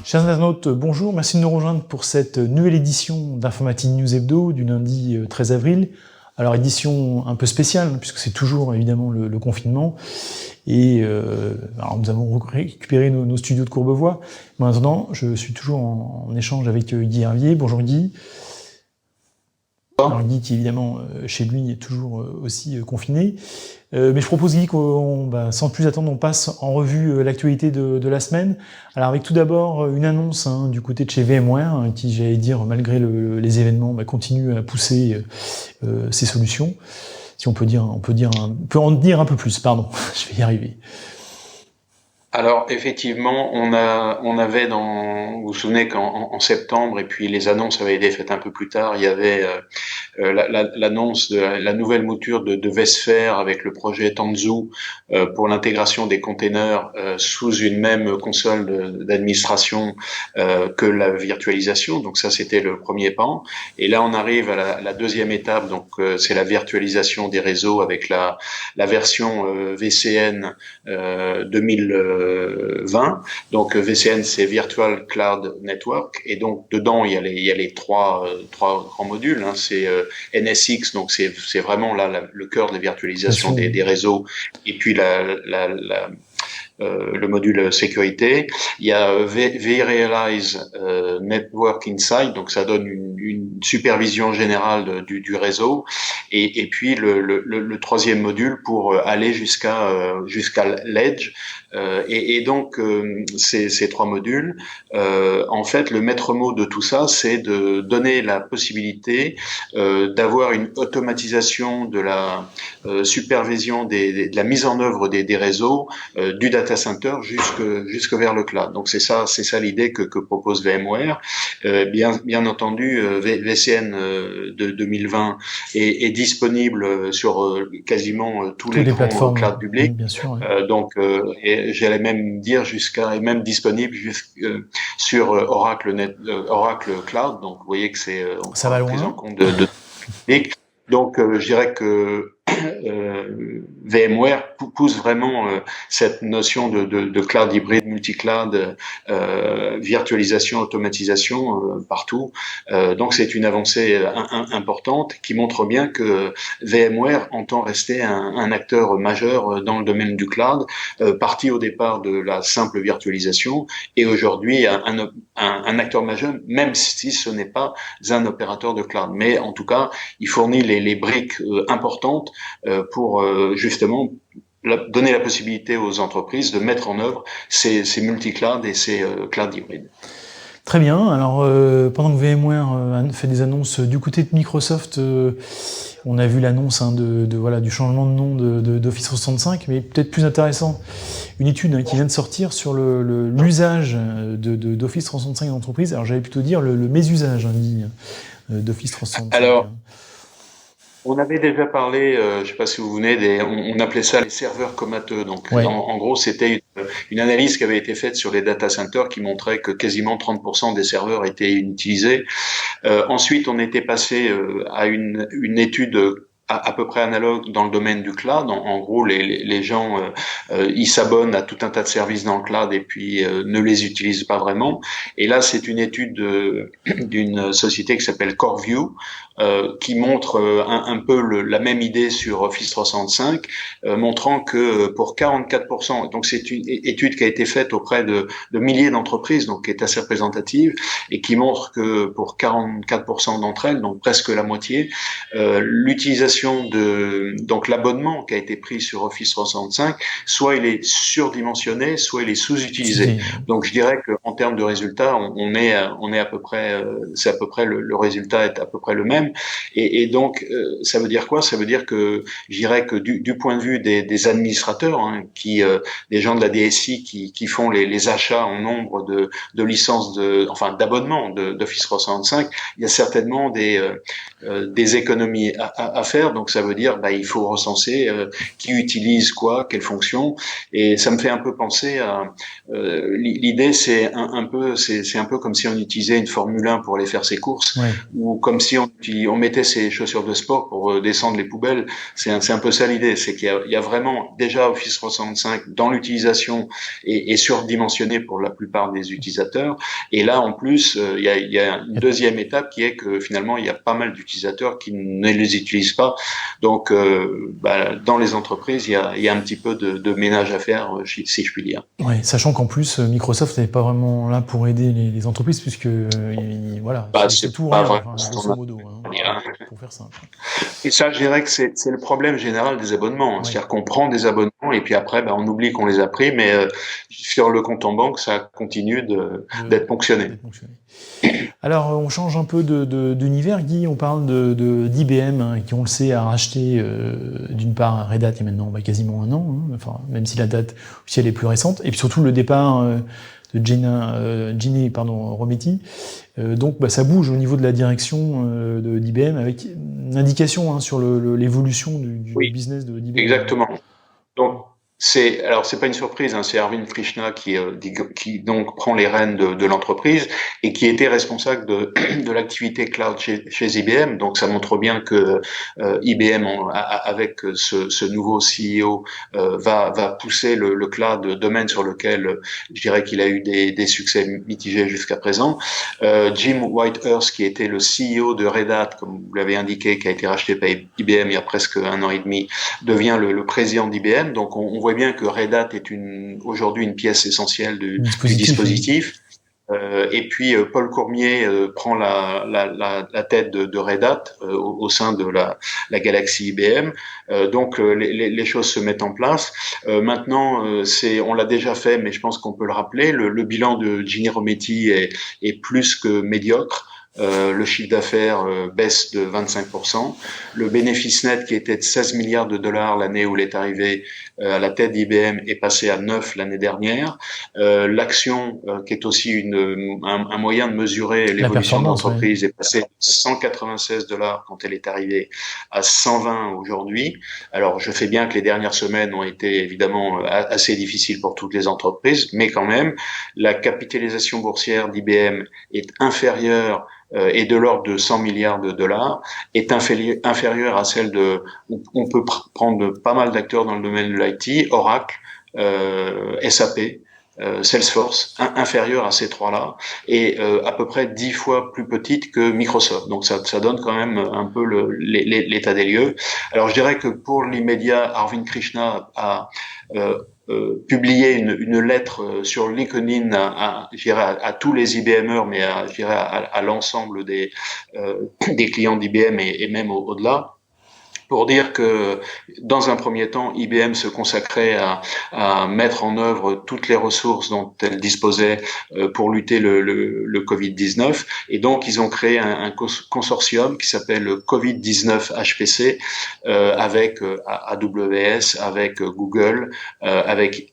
Chers internautes, bonjour, merci de nous rejoindre pour cette nouvelle édition d'Informatique News Hebdo du lundi 13 avril. Alors édition un peu spéciale, puisque c'est toujours évidemment le confinement. Et alors nous avons récupéré nos studios de Courbevoie. Maintenant, je suis toujours en échange avec Guy Hervier. Bonjour Guy. Alors Guy qui évidemment chez lui est toujours aussi confiné. Mais je propose Guy qu'on, sans plus attendre, on passe en revue l'actualité de la semaine. Alors avec tout d'abord une annonce du côté de chez VMware qui, j'allais dire, malgré les événements, continue à pousser ses solutions. Si on peut en dire un peu plus. Pardon, je vais y arriver. Alors effectivement, on avait vous vous souvenez qu'en septembre, et puis les annonces avaient été faites un peu plus tard, il y avait l'annonce de la nouvelle mouture de vSphere avec le projet Tanzu pour l'intégration des containers sous une même console d'administration que la virtualisation. Donc ça, c'était le premier pan. Et là, on arrive à la deuxième étape. Donc c'est la virtualisation des réseaux avec la version VCN 2020. Donc VCN, c'est Virtual Cloud Network, et donc dedans il y a les trois grands modules. C'est NSX, donc c'est vraiment là le cœur de la virtualisation des réseaux, et puis le module sécurité. Il y a vRealize Network Insight, donc ça donne une supervision générale du réseau, et puis le troisième module pour aller jusqu'à l'edge. Et donc ces trois modules, en fait, le maître mot de tout ça, c'est de donner la possibilité d'avoir une automatisation de la supervision de la mise en œuvre des réseaux du data center jusque vers le cloud. Donc c'est ça l'idée que propose VMware. Bien entendu, VCN de 2020 est disponible sur quasiment tous les grands clouds publics. Bien sûr, et j'allais même dire et même disponible sur Oracle Cloud. Donc vous voyez que ça va loin. Prise en compte de donc je dirais que VMware pousse vraiment cette notion de cloud hybride, multi-cloud, virtualisation, automatisation partout. Donc c'est une avancée importante qui montre bien que VMware entend rester un acteur majeur dans le domaine du cloud, parti au départ de la simple virtualisation, et aujourd'hui un acteur majeur, même si ce n'est pas un opérateur de cloud. Mais en tout cas, il fournit les briques importantes pour justement donner la possibilité aux entreprises de mettre en œuvre ces multi-cloud et ces cloud hybrides. Très bien. Alors, pendant que VMware fait des annonces du côté de Microsoft, on a vu l'annonce du changement de nom d'Office 365, mais peut-être plus intéressant, une étude qui vient de sortir sur l'usage d'Office 365 dans l'entreprise. Alors, j'allais plutôt dire le mésusage d'Office 365. Alors, on avait déjà parlé, je ne sais pas si vous vous souvenez, on appelait ça les serveurs comateux. Donc, ouais. En gros, c'était une analyse qui avait été faite sur les data centers qui montrait que quasiment 30% des serveurs étaient inutilisés. Ensuite, on était passé à une étude à peu près analogue dans le domaine du cloud. En gros, les gens ils s'abonnent à tout un tas de services dans le cloud et puis ne les utilisent pas vraiment. Et là, c'est une étude d'une société qui s'appelle CoreView qui montre un peu la même idée sur Office 365, montrant que pour 44%, donc c'est une étude qui a été faite auprès de milliers d'entreprises, donc qui est assez représentative, et qui montre que pour 44% d'entre elles, donc presque la moitié, l'utilisation donc l'abonnement qui a été pris sur Office 365, soit il est surdimensionné, soit il est sous-utilisé. Donc je dirais qu'en termes de résultats, on est à peu près, c'est à peu près le résultat est à peu près le même. Et donc ça veut dire quoi? Ça veut dire que je dirais que du point de vue des administrateurs, des gens de la DSI qui font les achats en nombre de licences d'abonnement d'Office 365, il y a certainement des économies à faire. faire. Donc ça veut dire il faut recenser qui utilise quoi, quelle fonction. Et ça me fait un peu penser à l'idée, c'est un peu comme si on utilisait une Formule 1 pour aller faire ses courses, ou comme si on mettait ses chaussures de sport pour descendre les poubelles. C'est un peu ça l'idée, c'est qu'il y a vraiment déjà Office 365 dans l'utilisation et surdimensionné pour la plupart des utilisateurs. Et là, en plus, il y a une deuxième étape qui est que finalement, il y a pas mal d'utilisateurs qui ne les utilisent pas. Donc, dans les entreprises, il y a un petit peu de ménage à faire, si je puis dire. Ouais, sachant qu'en plus, Microsoft n'est pas vraiment là pour aider les entreprises, puisque voilà, c'est tout rien, grosso modo, pour faire simple. Et ça, je dirais que c'est le problème général des abonnements. C'est-à-dire qu'on prend des abonnements et puis après, on oublie qu'on les a pris, mais sur le compte en banque, ça continue d'être ponctionné. Alors, on change un peu d'univers, Guy. On parle d'IBM, qui, on le sait, a racheté d'une part Red Hat il y a maintenant quasiment un an, même si la date officielle est plus récente, et puis surtout le départ de Ginny Rometty. Donc, ça bouge au niveau de la direction d'IBM, avec une indication sur l'évolution du business d'IBM. Exactement. Donc, c'est pas une surprise, c'est Arvind Krishna qui donc prend les rênes de l'entreprise et qui était responsable de l'activité cloud chez IBM. Donc ça montre bien que IBM avec ce nouveau CEO va pousser le cloud, domaine sur lequel je dirais qu'il a eu des succès mitigés jusqu'à présent. Jim Whitehurst, qui était le CEO de Red Hat, comme vous l'avez indiqué, qui a été racheté par IBM il y a presque 1 an et demi, devient le président d'IBM. Donc on voit bien que Red Hat est aujourd'hui une pièce essentielle du dispositif. Et puis Paul Cormier prend la tête de Red Hat au sein de la galaxie IBM. Donc les choses se mettent en place. Maintenant, on l'a déjà fait, mais je pense qu'on peut le rappeler. Le bilan de Ginny Rometty est plus que médiocre. Le chiffre d'affaires baisse de 25%. Le bénéfice net, qui était de 16 milliards de dollars l'année où il est arrivé à la tête d'IBM, est passé à 9 l'année dernière. L'action, qui est aussi un moyen de mesurer l'évolution de l'entreprise, est passée de 196 dollars quand elle est arrivée à 120 aujourd'hui. Alors, je fais bien que les dernières semaines ont été évidemment assez difficiles pour toutes les entreprises, mais quand même, la capitalisation boursière d'IBM est inférieure et de l'ordre de 100 milliards de dollars, est inférieure à celle on peut prendre pas mal d'acteurs dans le domaine de l'IT, Oracle, SAP, Salesforce, inférieure à ces trois-là, et à peu près 10 fois plus petite que Microsoft. Donc ça donne quand même un peu l'état des lieux. Alors je dirais que pour l'immédiat, Arvind Krishna a publié une lettre sur LinkedIn à tous les IBMers, mais à l'ensemble des clients d'IBM et même au-delà, pour dire que, dans un premier temps, IBM se consacrait à mettre en œuvre toutes les ressources dont elle disposait pour lutter le Covid-19. Et donc, ils ont créé un consortium qui s'appelle Covid-19 HPC, avec AWS, avec Google, avec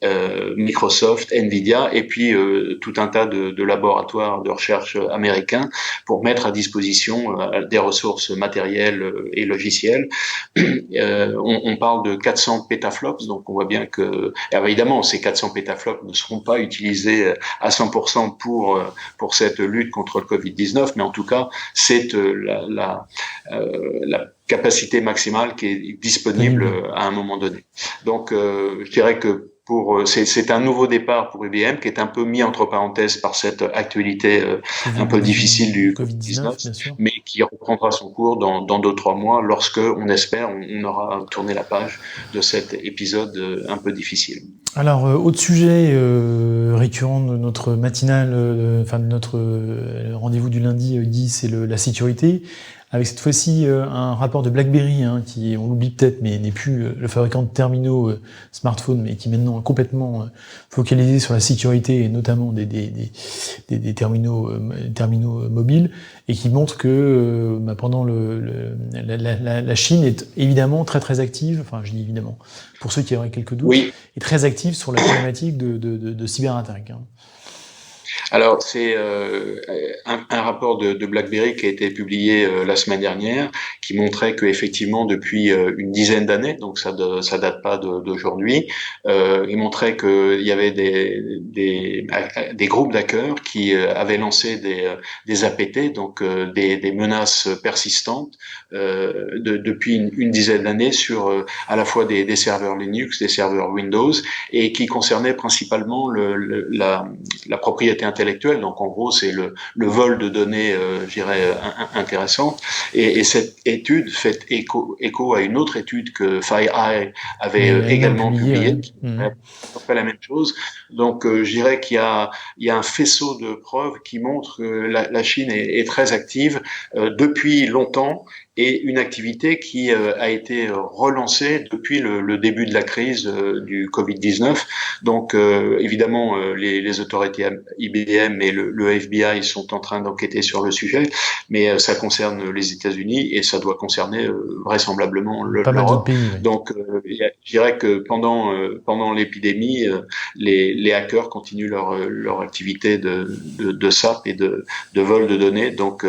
Microsoft, Nvidia, et puis tout un tas de laboratoires de recherche américains pour mettre à disposition des ressources matérielles et logicielles. On parle de 400 pétaflops, donc on voit bien que, évidemment, ces 400 pétaflops ne seront pas utilisés à 100% pour cette lutte contre le Covid-19, mais en tout cas, c'est la capacité maximale qui est disponible à un moment donné. Donc, je dirais que c'est un nouveau départ pour IBM qui est un peu mis entre parenthèses par cette actualité un peu difficile du Covid-19, mais qui reprendra son cours dans 2-3 mois lorsque, on espère, on aura tourné la page de cet épisode un peu difficile. Alors, autre sujet récurrent de notre matinale, de notre rendez-vous du lundi, Guy, c'est la sécurité. Avec cette fois-ci un rapport de BlackBerry, qui, on l'oublie peut-être, mais n'est plus le fabricant de terminaux smartphones, mais qui maintenant est complètement focalisé sur la sécurité, et notamment des terminaux mobiles, et qui montre que pendant la Chine est évidemment très très active, je dis évidemment, pour ceux qui auraient quelques doutes, est très active sur la problématique de cyberattaque. Alors, c'est un rapport de BlackBerry qui a été publié la semaine dernière, qui montrait que effectivement depuis une dizaine d'années, donc ça date pas d'aujourd'hui, il montrait qu'il y avait des groupes d'hackers qui avaient lancé des APT, donc des menaces persistantes depuis une dizaine d'années sur à la fois des serveurs Linux, des serveurs Windows, et qui concernaient principalement la propriété intellectuelle. Donc en gros, c'est le vol de données, je dirais, intéressant. Et cette étude fait écho à une autre étude que FireEye avait également publiée, qui fait la même chose. Donc je dirais qu'il y a un faisceau de preuves qui montre que la Chine est très active depuis longtemps, et une activité qui a été relancée depuis le début de la crise du Covid-19. Donc évidemment, les autorités IBM et le FBI sont en train d'enquêter sur le sujet, mais ça concerne les États-Unis et ça doit concerner vraisemblablement l'Europe. Oui. Donc je dirais que pendant l'épidémie, les hackers continuent leur activité de SAP et de vol de données. Donc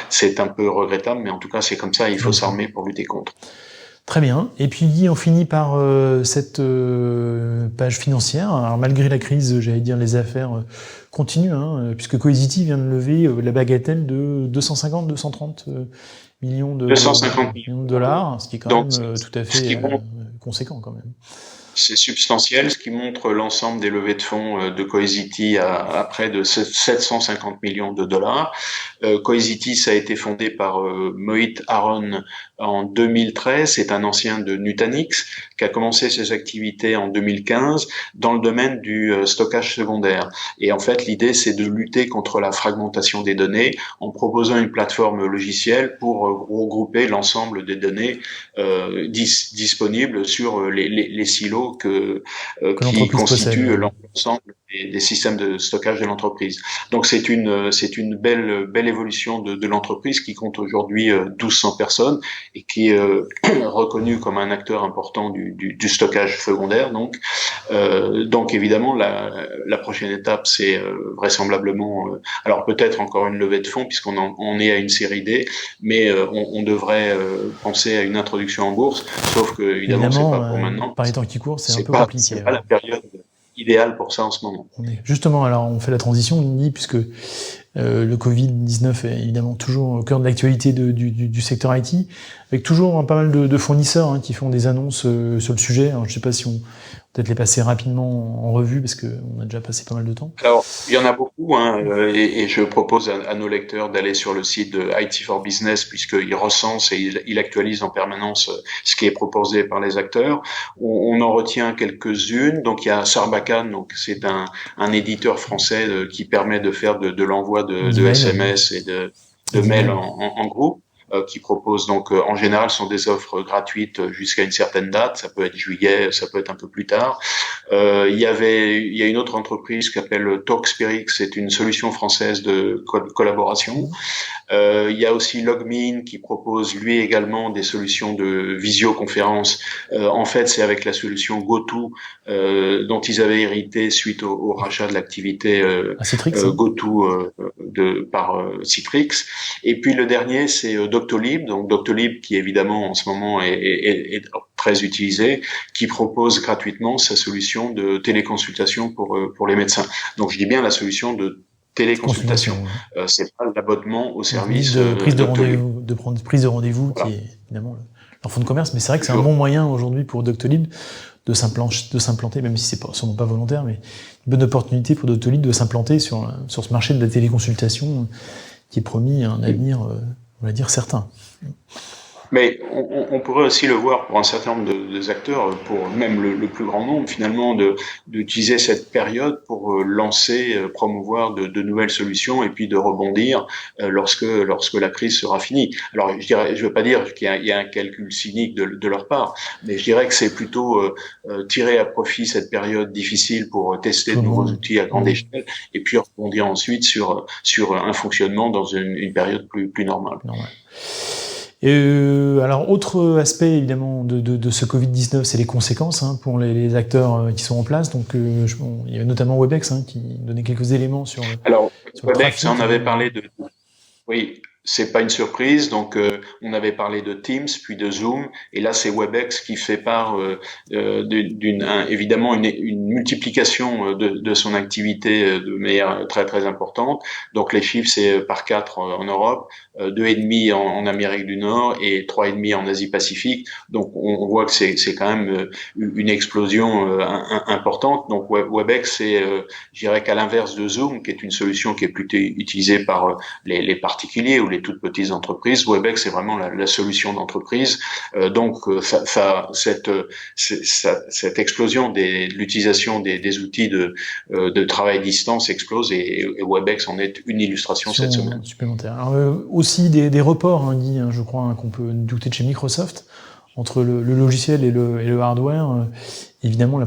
c'est un peu regrettable, mais en tout cas c'est comme ça, il faut s'armer pour lutter contre. Très bien. Et puis Guy, on finit par cette page financière. Alors malgré la crise, j'allais dire, les affaires continuent, puisque Cohesity vient de lever la bagatelle de 230 millions de dollars, ce qui est quand même tout à fait conséquent quand même. C'est substantiel, ce qui montre l'ensemble des levées de fonds de Cohesity à près de 750 millions de dollars. Cohesity, ça a été fondé par Mohit Aron en 2013. C'est un ancien de Nutanix qui a commencé ses activités en 2015 dans le domaine du stockage secondaire. Et en fait, l'idée, c'est de lutter contre la fragmentation des données en proposant une plateforme logicielle pour regrouper l'ensemble des données disponibles sur les silos qui constituent l'ensemble des systèmes de stockage de l'entreprise. Donc c'est une belle évolution de l'entreprise qui compte aujourd'hui 1200 personnes et qui est reconnue comme un acteur important du stockage secondaire. Donc évidemment la prochaine étape, c'est vraisemblablement alors peut-être encore une levée de fonds puisqu'on est à une série D, mais on devrait penser à une introduction en bourse, sauf que évidemment c'est pas pour maintenant. Par les temps qui courent, c'est un peu compliqué. C'est pas la période idéale pour ça en ce moment. Justement, alors on fait la transition, Guy, puisque le Covid-19 est évidemment toujours au cœur de l'actualité du secteur IT, avec toujours pas mal de fournisseurs qui font des annonces sur le sujet. Alors, je ne sais pas si on peut-être les passer rapidement en revue, parce qu'on a déjà passé pas mal de temps. Alors, il y en a beaucoup, et je propose à nos lecteurs d'aller sur le site de IT for Business, puisqu'il recense et il actualise en permanence ce qui est proposé par les acteurs. On en retient quelques-unes. Donc, il y a Sarbacane, donc c'est un éditeur français qui permet de faire de l'envoi de SMS et de mails en groupe. Qui propose donc en général sont des offres gratuites jusqu'à une certaine date, ça peut être juillet, ça peut être un peu plus tard. Il y a une autre entreprise qui s'appelle Talkspirit, c'est une solution française de collaboration. Il y a aussi Logmein qui propose lui également des solutions de visioconférence. En fait, c'est avec la solution GoTo dont ils avaient hérité suite au rachat de l'activité GoTo par Citrix. Et puis le dernier, c'est Doctolib. Donc Doctolib qui évidemment en ce moment est très utilisé, qui propose gratuitement sa solution de téléconsultation pour les médecins. Donc je dis bien la solution de téléconsultation. C'est pas l'abonnement au service de prise de rendez-vous voilà. Qui est évidemment leur fonds de commerce, mais c'est vrai que c'est un bon moyen aujourd'hui pour Doctolib de s'implanter, même si c'est sûrement pas volontaire, mais une bonne opportunité pour Doctolib de s'implanter sur ce marché de la téléconsultation qui est promis à un avenir, on va dire, certain. Mais on pourrait aussi le voir pour un certain nombre de acteurs, pour même le plus grand nombre finalement, d'utiliser cette période pour lancer, promouvoir de nouvelles solutions et puis de rebondir lorsque la crise sera finie. Alors je veux pas dire qu'il y a un calcul cynique de leur part, mais je dirais que c'est plutôt tirer à profit cette période difficile pour tester de nouveaux outils à grande échelle et puis rebondir ensuite sur un fonctionnement dans une période plus normale. Alors, autre aspect évidemment de ce Covid-19, c'est les conséquences pour les acteurs qui sont en place. Donc, il y avait notamment Webex qui donnait quelques éléments sur Webex, le trafic. on avait parlé de... Oui, c'est pas une surprise. Donc, on avait parlé de Teams, puis de Zoom, et là, c'est Webex qui fait part évidemment une multiplication de son activité de manière très très importante. Donc, les chiffres, c'est par 4 en Europe, 2,5 en Amérique du Nord et 3,5 en Asie-Pacifique. Donc, on voit que c'est quand même une explosion importante. Donc, Webex, je dirais qu'à l'inverse de Zoom, qui est une solution qui est plutôt utilisée par les particuliers ou les toutes petites entreprises, Webex c'est vraiment la solution d'entreprise. Donc cette explosion de l'utilisation des outils de travail à distance explose et Webex en est une illustration cette semaine. Supplémentaire. Alors, aussi des reports, Guy, je crois, qu'on peut douter de chez Microsoft entre le logiciel et le hardware. Évidemment, la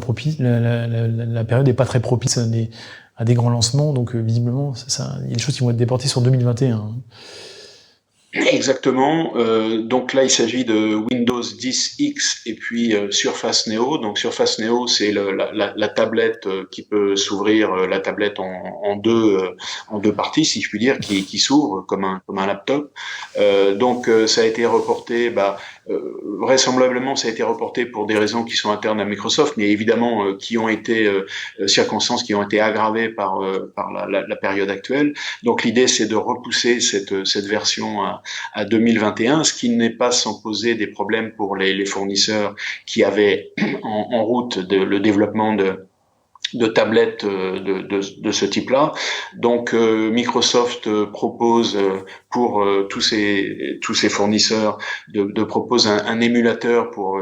période n'est pas très propice à des grands lancements, donc visiblement, il y a des choses qui vont être déportées sur 2021. Exactement. Donc là, il s'agit de Windows 10X et puis Surface Neo. Donc Surface Neo, c'est la tablette qui peut s'ouvrir, la tablette en deux parties, si je puis dire, qui s'ouvre comme un laptop. Donc ça a été reporté. Vraisemblablement, ça a été reporté pour des raisons qui sont internes à Microsoft, mais évidemment qui ont été circonstances qui ont été aggravées par la période actuelle. Donc l'idée, c'est de repousser cette version à 2021, ce qui n'est pas sans poser des problèmes pour les fournisseurs qui avaient en route le développement de tablettes de ce type-là. Donc Microsoft propose pour tous ces fournisseurs de proposer un émulateur pour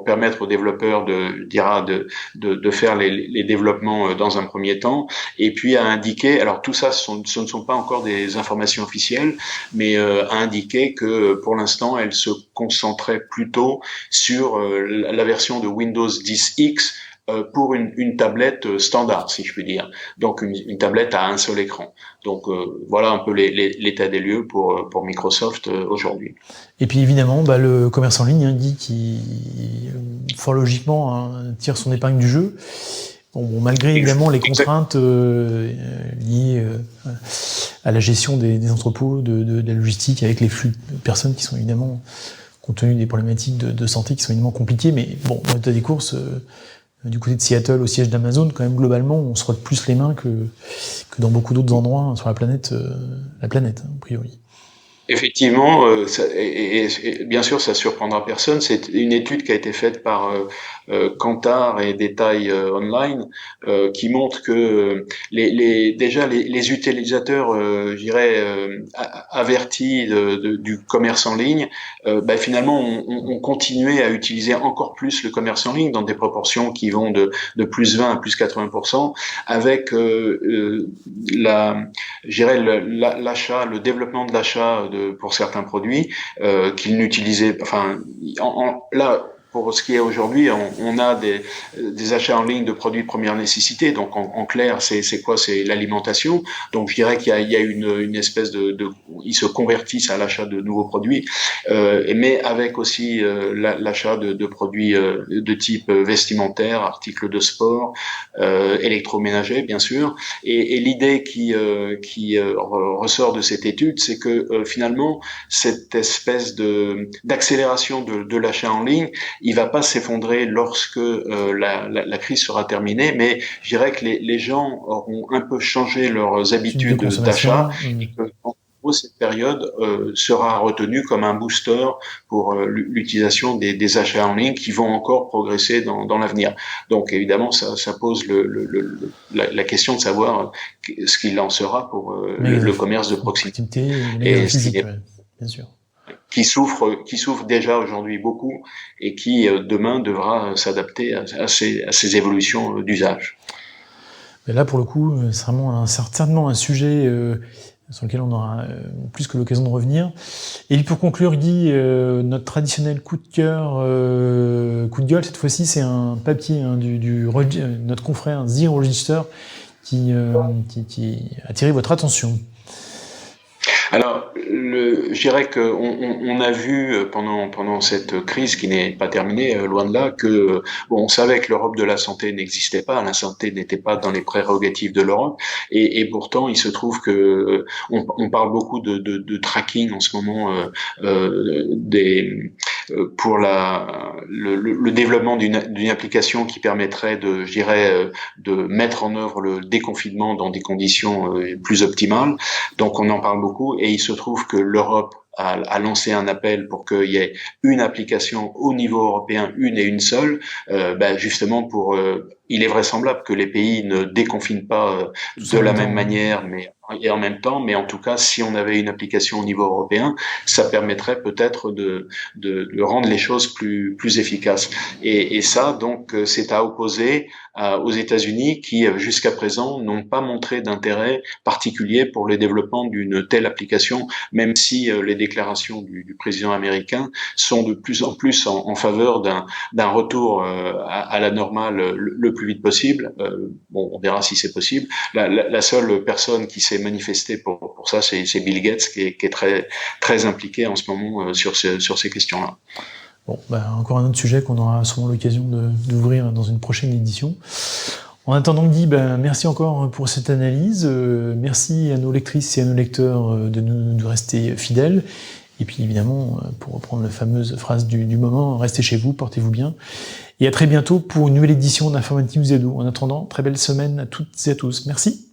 permettre aux développeurs de faire les développements dans un premier temps, et puis à indiquer, alors tout ça ce ne sont pas encore des informations officielles, mais à indiquer que pour l'instant elle se concentrait plutôt sur la version de Windows 10X pour une tablette standard, si je puis dire. Donc une tablette à un seul écran. Donc voilà un peu l'état des lieux pour Microsoft aujourd'hui. Et puis évidemment, le commerce en ligne, Guy, qui fort logiquement tire son épingle du jeu. Bon, malgré évidemment les contraintes liées à la gestion des entrepôts, de la logistique, avec les flux de personnes qui sont évidemment, compte tenu des problématiques de santé qui sont évidemment compliquées, mais bon, dans l'état des courses, du côté de Seattle, au siège d'Amazon, quand même globalement, on se frotte plus les mains que dans beaucoup d'autres endroits sur la planète, a priori. Effectivement, et bien sûr, ça surprendra personne. C'est une étude qui a été faite par Kantar et Détail Online, qui montre que déjà les utilisateurs, je dirais, avertis du commerce en ligne, finalement, ont continué à utiliser encore plus le commerce en ligne dans des proportions qui vont de plus 20 à plus 80%, avec je dirais l'achat, le développement de l'achat pour certains produits qu'ils n'utilisaient, là pour ce qui est aujourd'hui, on a des achats en ligne de produits de première nécessité. Donc en clair, c'est quoi? C'est l'alimentation. Donc je dirais qu'il y a une espèce ils se convertissent à l'achat de nouveaux produits, mais avec aussi l'achat de produits de type vestimentaire, articles de sport, électroménager bien sûr. Et l'idée qui ressort de cette étude, c'est que finalement cette espèce d'accélération de l'achat en ligne, il va pas s'effondrer lorsque la crise sera terminée, mais je dirais que les gens auront un peu changé leurs habitudes d'achat, et que en gros, cette période sera retenue comme un booster pour l'utilisation des achats en ligne qui vont encore progresser dans l'avenir. Donc évidemment, ça pose la question de savoir ce qu'il en sera pour le commerce de proximité. Et bien sûr. Qui souffre déjà aujourd'hui beaucoup et qui demain devra s'adapter à ces évolutions d'usage. Mais là, pour le coup, c'est vraiment certainement un sujet sur lequel on aura plus que l'occasion de revenir. Et puis pour conclure, Guy, notre traditionnel coup de cœur, coup de gueule, cette fois-ci, c'est un papier notre confrère Zero Register qui a attiré votre attention. Alors, je dirais qu'on a vu pendant cette crise qui n'est pas terminée, loin de là, que on savait que l'Europe de la santé n'existait pas, la santé n'était pas dans les prérogatives de l'Europe, et pourtant il se trouve que on parle beaucoup de tracking en ce moment pour le développement d'une application qui permettrait je dirais, de mettre en œuvre le déconfinement dans des conditions plus optimales. Donc on en parle beaucoup, et il se trouve que l'Europe a lancé un appel pour qu'il y ait une application au niveau européen, une et une seule, justement pour. Il est vraisemblable que les pays ne déconfinent pas de la même manière, et en même temps, mais en tout cas, si on avait une application au niveau européen, ça permettrait peut-être de rendre les choses plus efficaces. Et ça, donc, c'est à opposer aux États-Unis qui, jusqu'à présent, n'ont pas montré d'intérêt particulier pour le développement d'une telle application, même si les déclarations du président américain sont de plus en plus en faveur d'un retour à la normale le plus vite possible. On verra si c'est possible. La seule personne qui s'est manifestée pour ça, c'est Bill Gates, qui est très très impliqué en ce moment sur ces questions-là. Bon, encore un autre sujet qu'on aura sûrement l'occasion d'ouvrir dans une prochaine édition. En attendant, Guy, merci encore pour cette analyse. Merci à nos lectrices et à nos lecteurs de rester fidèles. Et puis évidemment, pour reprendre la fameuse phrase du moment, restez chez vous, portez-vous bien. Et à très bientôt pour une nouvelle édition d'Informatique News Edo. En attendant, très belle semaine à toutes et à tous. Merci.